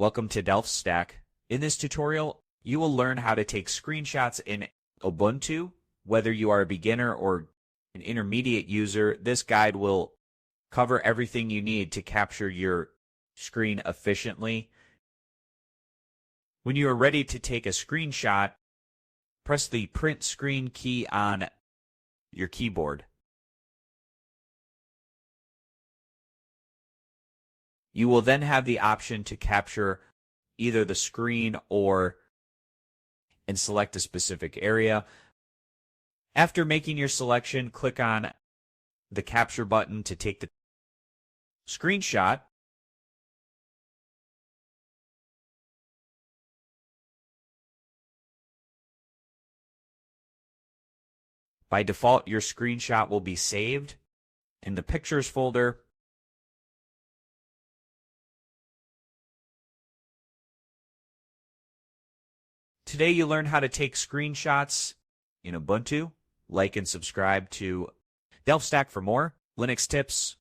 Welcome to DelfStack. In this tutorial, you will learn how to take screenshots in Ubuntu. Whether you are a beginner or an intermediate user, this guide will cover everything you need to capture your screen efficiently. When you are ready to take a screenshot, press the print screen key on your keyboard. You will then have the option to capture either the screen and select a specific area. After making your selection, click on the capture button to take the screenshot. By default, your screenshot will be saved in the Pictures folder. Today you learned how to take screenshots in Ubuntu. Like and subscribe to DelfStack for more Linux tips,